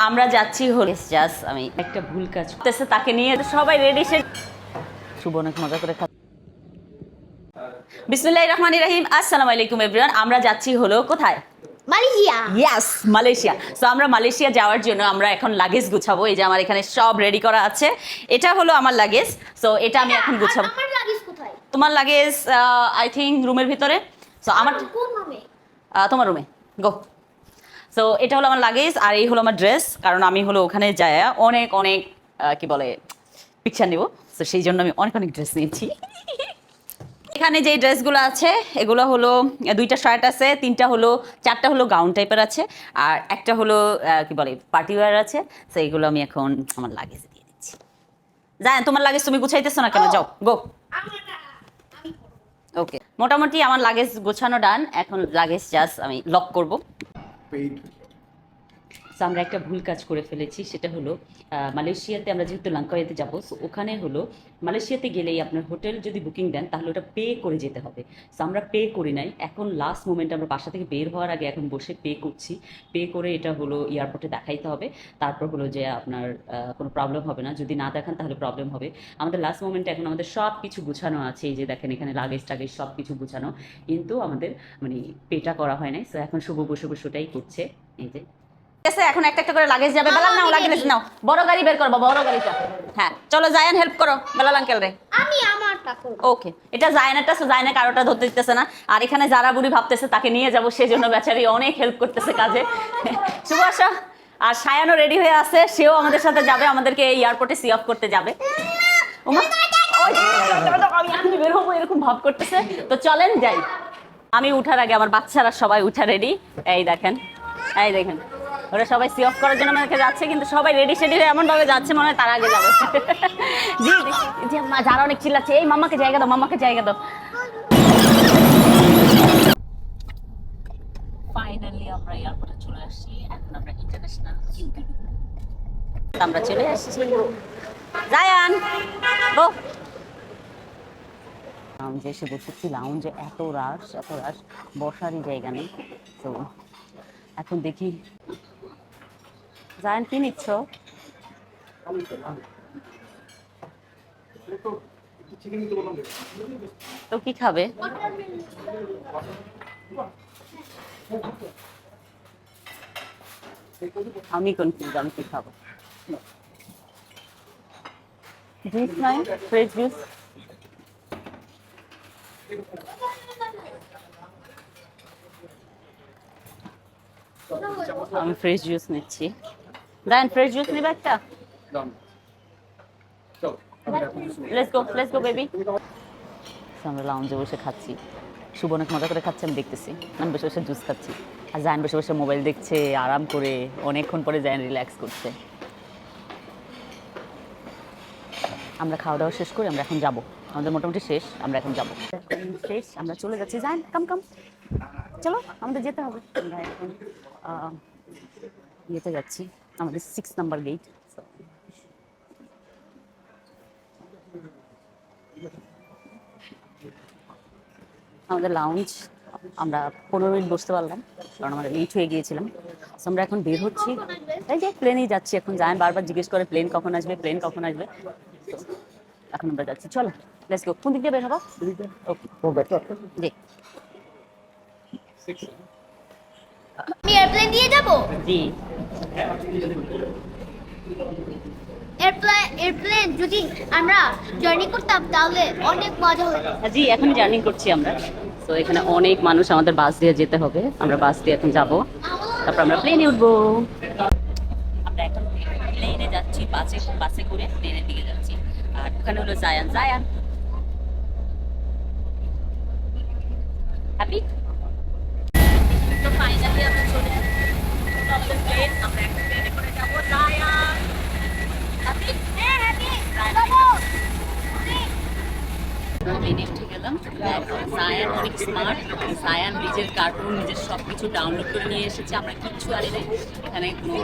আমরা যাচ্ছি হলো জাস্ট আমি একটা ভুল কাজ করতেছে তাকে নিয়ে সবাই রেডি শুভ অনেক মজা করে বিসমিল্লাহির রহমানির রহিম। আসসালামু আলাইকুম এভরিওয়ান। আমরা যাচ্ছি হলো কোথায়? মালয়েশিয়া। Yes, Malaysia. সো আমরা মালয়েশিয়া যাওয়ার জন্য আমরা এখন লাগেজ গুছাবো। এই যে আমার এখানে সব রেডি করা আছে। এটা হলো আমার লাগেজ। সো এটা আমি এখন গুছাবো। আমার লাগেজ কোথায়? তোমার লাগেজ আই থিঙ্ক রুমের ভিতরে। সো আমার কোন রুমে? তোমার রুমে গো। সো এটা হলো আমার লাগেজ আর এই হলো আমার ড্রেস, কারণ আমি হলো ওখানে যায় অনেক অনেক কি বলে পিকচার নিব। সো সেই জন্য আমি অনেক অনেক ড্রেস নিয়েছি। এখানে যে ড্রেসগুলো আছে এগুলো হলো দুইটা শার্ট আছে, চারটা হলো গাউন টাইপের আছে, আর একটা হলো কি বলে পার্টি ওয়্যার আছে। সো এগুলো আমি এখন আমার লাগেজে দিয়ে দিচ্ছি। জানেন তোমার লাগেজ তুমি গুছাইতেছো না কেন? যাও গো। ওকে, মোটামুটি আমার লাগেজ গোছানো ডান। এখন লাগেজ জাস্ট আমি লক করব। সো আমরা একটা ভুল কাজ করে ফেলেছি, সেটা হলো মালয়েশিয়াতে আমরা যেহেতু লাঙ্কাওয়েতে যাবো, সো ওখানে হলো মালয়েশিয়াতে গেলেই আপনার হোটেল যদি বুকিং দেন তাহলে ওটা পে করে যেতে হবে। সো আমরা পে করি নাই, এখন লাস্ট মোমেন্টে আমরা বাসা থেকে বের হওয়ার আগে এখন বসে পে করছি। পে করে এটা হলো এয়ারপোর্টে দেখাইতে হবে, তারপর হলো যে আপনার কোনো প্রবলেম হবে না। যদি না দেখান তাহলে প্রবলেম হবে। আমাদের লাস্ট মোমেন্টে এখন আমাদের সব কিছু গুছানো আছে, এই যে দেখেন এখানে লাগেজ টাগেজ সব কিছু গুছানো, কিন্তু আমাদের মানে পেটা করা হয় নাই। সো এখন শুভ বসে বসে ওটাই করছে। এই যে এখন একটা একটা করে লাগেজ যাবে। বেলাল নাও, লাগেজ নাও, বড় গাড়ি বের করবো, বড় গাড়িটা। হ্যাঁ চলো জায়ান হেল্প করো বেলাল আঙ্কেল রে। আমি আমারটা করব। ওকে, এটা জায়ানেরটা। সো জায়ানে কারোটা ধরতে দিতেছে না, আর এখানে যারা বুড়ি ভাবতেছে তাকে নিয়ে যাবো, সেজন্য বেচারি অনেক হেল্প করতেছে কাজে। শুভ আসা। আর সায়ানও রেডি হয়ে আছে, সেও আমাদের সাথে যাবে, আমাদেরকে এই এয়ারপোর্টে সি অফ করতে যাবে। ওমা আমি বের হবো এরকম ভাব করতেছে। তো চলেন যাই। আমি উঠার আগে আমার বাচ্চারা সবাই উঠা রেডি। এই দেখেন, এই দেখেন ওরা সবাই সি অফ করার জন্য আমাকে যাচ্ছে, কিন্তু সবাই রেডি শেডি হয়ে এমন ভাবে যাচ্ছে মনে হয় তারা আগে যাবে। জি জি, যারা অনেক চিল্লাচ্ছে, এই মাম্মাকে জায়গা দাও, মাম্মাকে জায়গা দাও। ফাইনালি আমরা এয়ারপোর্টে চলে আসছি। এখন আমরা ইন্টারন্যাশনাল আমরা চলে আসছি। জায়ান গো। লাউঞ্জে এসে বসেছি। লাউঞ্জে এত রাশ বসারই জায়গা নেই। তো এখন দেখি জায়ান কি নিচ্ছ? তো কি খাবে? আমি কনফিউজ, আমি কি খাবো। জুস নাই? Fresh juice? আমি ফ্রেশ জুস নিচ্ছি। জায়ান ফ্রেশ জুস নিবে একটা? Let's go baby. আমরা লাউঞ্জে বসে খাচ্ছি। শুভ অনেক মজা করে খাচ্ছে, আমি দেখতেছি। আমি বসে বসে জুস খাচ্ছি, আর জায়ান বসে বসে মোবাইল দেখছে আরাম করে। অনেকক্ষণ পরে জায়ান রিল্যাক্স করছে। আমরা খাওয়া দাওয়া শেষ করে আমরা এখন যাব। আমাদের মোটামুটি শেষ, আমরা এখন যাব। শেষ, আমরা চলে যাচ্ছি। জায়ান কাম কাম, চলো আমাদের যেতে হবে। আমরা এখন ইয়েতে যাচ্ছি, আমাদের 6 নাম্বার গেট। আমাদের লাউঞ্জ, আমরা 15 মিনিট বসতে পারলাম, কারণ আমরা লেট হয়ে গিয়েছিলাম। তো আমরা এখন বের হচ্ছি। এই যে প্লেনেই যাচ্ছি এখন। জায়ান বারবার জিজ্ঞেস করে প্লেন কখন আসবে, প্লেন কখন আসবে। তো এখন আমরা যাচ্ছি, চলো লেটস গো। কোন দিক দিয়ে বের হবো? ওকে জি। আমি এয়ারপ্লেন দিয়ে যাব। জি, এয়ারপ্লেন যদি আমরা জার্নি করতাম তাহলে অনেক মজা হতো। জি এখন জার্নি করছি আমরা। তো এখানে অনেক মানুষ, আমাদের বাস দিয়ে যেতে হবে। আমরা বাস দিয়ে এখন যাব, তারপর আমরা প্লেনে উঠবো। আমরা এখন প্লেনে যাচ্ছি, বাসে করে প্লেনের দিকে যাচ্ছি। আর ওখানে হলো জায়ান। হ্যাপি? তো ফাইনালি আমরা চলে যাচ্ছি আমাদের প্লেন। আমরা এখন প্লেনে করে যাবো। জায়ান হ্যাপি? হ্যাঁ হ্যাপি প্লেনে উঠে গেলাম। জায়ান অনেক স্মার্ট। জায়ান নিজের কার্টুন, নিজের সব কিছু ডাউনলোড করে নিয়ে এসেছে। আমরা কিচ্ছু আনি নাই, এখানে কোনো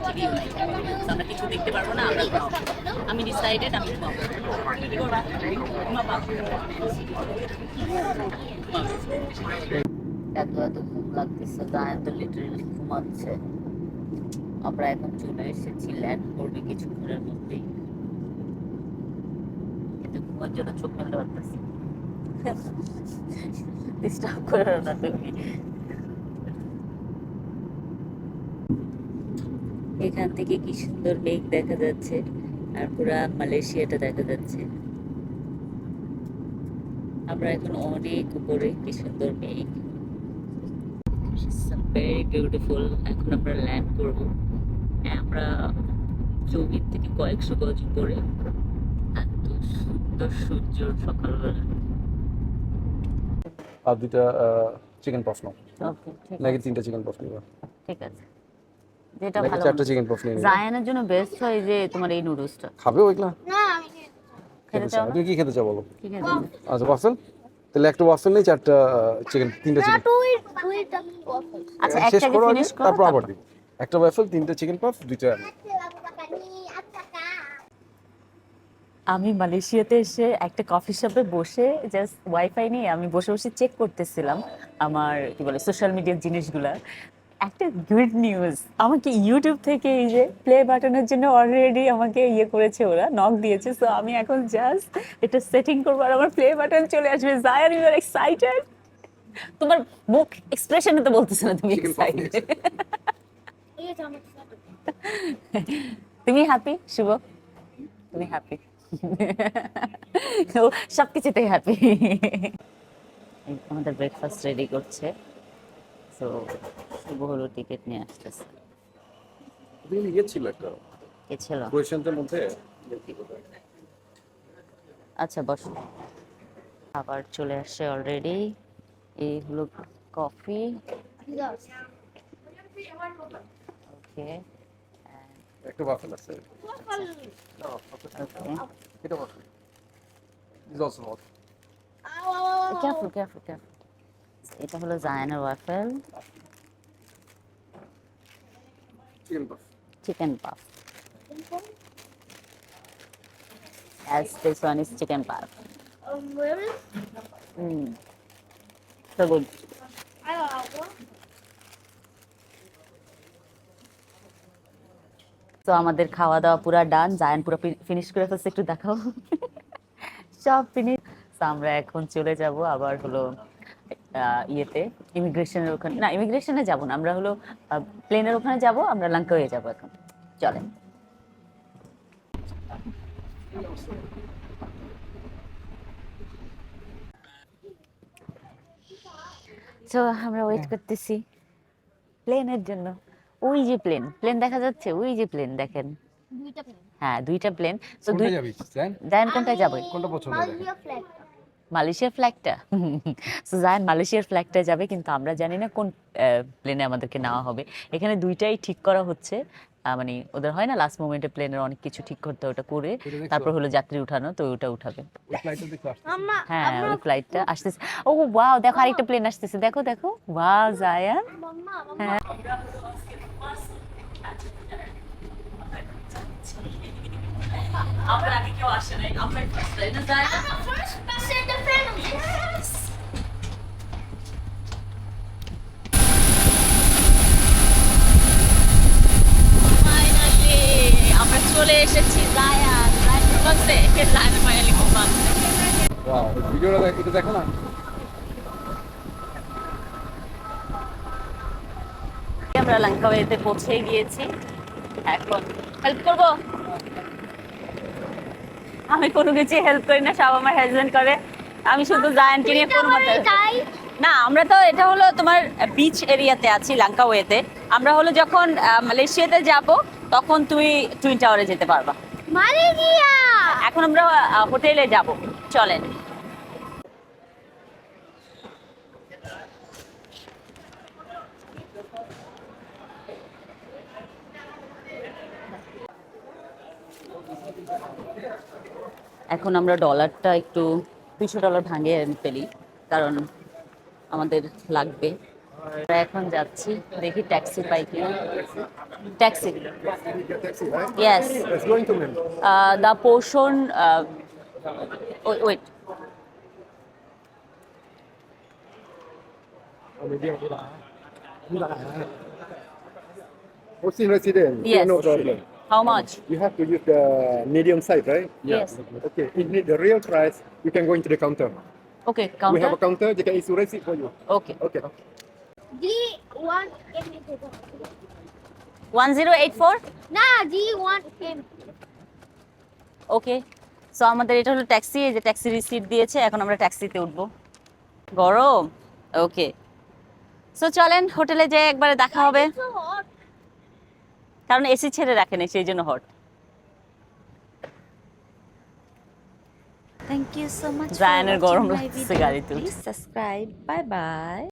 টিভিও নাই, আমরা কিছু দেখতে পারবো না। আমি ডিসাইডেড আমি ঘুমাবো। কি করবা? ঘুমাবা? এত ঘুম লাগতেছে, জায়ান তো লিটারেলি ঘুমাচ্ছে। আমরা এখন চলে এসেছি ল্যান্ড করবে কিছুক্ষণের মধ্যেই, কিন্তু ঘুমার জন্য চোখ মেলতে পারতেছি। ডিস্টার্ব করো না তুমি। এখান থেকে কি সুন্দর মেঘ দেখা যাচ্ছে, আর পুরা মালয়েশিয়াটা দেখা যাচ্ছে। আমরা এখন অনেক উপরে, কি সুন্দর মেঘ, ভেরি বিউটিফুল। এখন আমরা ল্যান্ড করব। আমরা জমির থেকে কয়েকশো গজ উপরে। এত সুন্দর সূর্য সকালবেলা। আর দুইটা চিকেন পফ নাও, ওকে, ঠিক নাকি আছে, 3টা চিকেন পফ নিবা, ঠিক আছে, যেটা নাকি ভালো 4টা চিকেন পফ নিয়ে নিবা? জায়ানের জন্য বেস্ট হয় যে তোমার এই নুডলসটা। খাবে ওইগুলা? না আমি খেতে খেতে চাও চাও? না? তুমি কি খেতে চাও বলো? কি খেতে চাও? আচ্ছা ওয়াফেল, তাহলে একটা ওয়াফেল নেই, 4টা চিকেন, 3টা না চিকেন। দুইটা waffle। আচ্ছা, শেষ একটাকে করো আগে, ফিনিশ করো, তারপর আবার তারপর। দিই। একটা ওয়াফেল, 3টা চিকেন পফ, 2টা। আমি মালয়েশিয়াতে এসে একটা কফি শপে বসে জাস্ট ওয়াইফাই নিয়ে আমি বসে বসে চেক করতেছিলাম আমার কি বলে সোশ্যাল মিডিয়ার জিনিসগুলা। একটা গুড নিউজ, আমাকে ইউটিউব থেকে এই যে প্লে বাটনের জন্য অলরেডি আমাকে ইয়ে করেছে, ওরা নক দিয়েছে। সো আমি এখন জাস্ট এটা সেটিং করবো আর আমার প্লে বাটন চলে আসবে। Zayan, you are excited? তোমার মুখ এক্সপ্রেশনে তো বলতেছে না তুমি Chicken puff এক্সাইটেড। এই যে আমার সাথে। তুমি হ্যাপি শুভ? তুমি হ্যাপি? ও সবকিছুতেই হ্যাপি। আমাদের ব্রেকফাস্ট রেডি করছে। সো শুভ হলো টিকিট নিয়ে আসতেছে। তুমি ইয়ে ছিল একটা কে ছিল? কোয়েশ্চেনটার মধ্যে। আচ্ছা বসো। খাবার চলে আসছে অলরেডি। এই হলো কফি। ওকে, একটা ওয়াফেল আছে। Waffle. ওকে। এটা waffle is also hot. Careful careful careful. এটা হলো জায়ানের waffle chicken puff. Chicken puff, as this one is chicken puff. Really? So good. I don't know. তো আমাদের খাওয়া দাওয়া পুরা ডান, জায়ান পুরো ফিনিশ করে ফেলছে, একটু দেখাও। সব ফিনিশ। তো আমরা এখন চলে যাব আবার হলো ইয়েতে, ইমিগ্রেশনের ওখানে, না ইমিগ্রেশনে যাব না, আমরা হলো প্লেনের ওখানে যাব, আমরা লঙ্কা হয়ে যাব এখন। চলেন। তো আমরা ওয়েট করতেছি প্লেনের জন্য। ওই যে প্লেন, প্লেন দেখা যাচ্ছে, ওই যে প্লেন দেখেন। দুইটা প্লেন। হ্যাঁ, দুইটা প্লেন। তো কোনটা যাবি জান? জায়ান কোনটায় যাবে? কোনটা পছন্দ? Malaysia flag. মালয়েশিয়ার ফ্ল্যাগটা। সো জায়ান মালয়েশিয়ার ফ্ল্যাগটা যাবে, কিন্তু আমরা জানি না কোন প্লেনে আমাদেরকে নেওয়া হবে। এখানে দুইটাই ঠিক করা হচ্ছে। মানে ওদের হয় না লাস্ট মোমেন্টে প্লেনের অনেক কিছু ঠিক করতে, ওটা করে তারপর হলো যাত্রী উঠানো, তো ওটা উঠাবে। ওই ফ্লাইটটা দেখতে আসছে। আম্মা হ্যাঁ, ওই ফ্লাইটটা আসতেছে। ও ওয়াও, দেখো আরেকটা প্লেন আসতেছে, দেখো দেখো, ওয়াও জায়ান। মাম্মা হ্যাঁ, আমরা আগে কেউ আসে নাই, আমরাই ফার্স্ট, তাই না Zayan? I'm the first person in the family. Yes. Finally আমরা চলে এসেছি জায়ান। জায়ান ঘুমাচ্ছে, জায়ান ফাইনালি ঘুমাচ্ছে। ওয়াও, ভিডিওটা এটা দেখো না। আমরা লঙ্কাওয়েতে পৌঁছে গিয়েছি। এখন হেল্প করবো? আমি কোনো কিছু হেল্প করি না, সব আমার হাজবেন্ড করে। আমি শুধু জায়ানকে নিয়ে কোনো মতে তাই না। আমরা তো এটা হলো তোমার বিচ এরিয়াতে আছি লঙ্কাওয়েতে। আমরা হলো যখন মালয়েশিয়াতে যাব তখন তুমি টুইন টাওয়ারে যেতে পারবা। মালয়েশিয়া। এখন আমরা হোটেলে যাব, চলেন। এখন আমরা ডলারটা একটু $200 ভাঙিয়ে ফেলি, কারণ আমাদের লাগবে। আমরা এখন যাচ্ছি, দেখি ট্যাক্সি পাই কিনা। Taxi, yes, It's going to win. The portion, wait, Austin resident. Yes. No problem. How much? You have to use the medium size, right? Yes. Okay. If you need the real price, you can go into the counter. Okay, We have counter. a counter. They can issue receipt for you. Okay. Okay. G1 M. 1084. না G1 M. ওকে, so আমাদের এটা হলো taxi, এই যে taxi receipt দিয়েছে, এখন আমরা ট্যাক্সিতে উঠবো। গরম। ওকে, সো চলেন হোটেলে যেয়ে একবারে দেখা হবে, So hot. কারণ এসি ছেড়ে রাখেনি সেই জন্য hot. Thank you so much জায়ানের for গরম watching my লাগছে video. গাড়িতে উঠে। Please subscribe. Bye bye.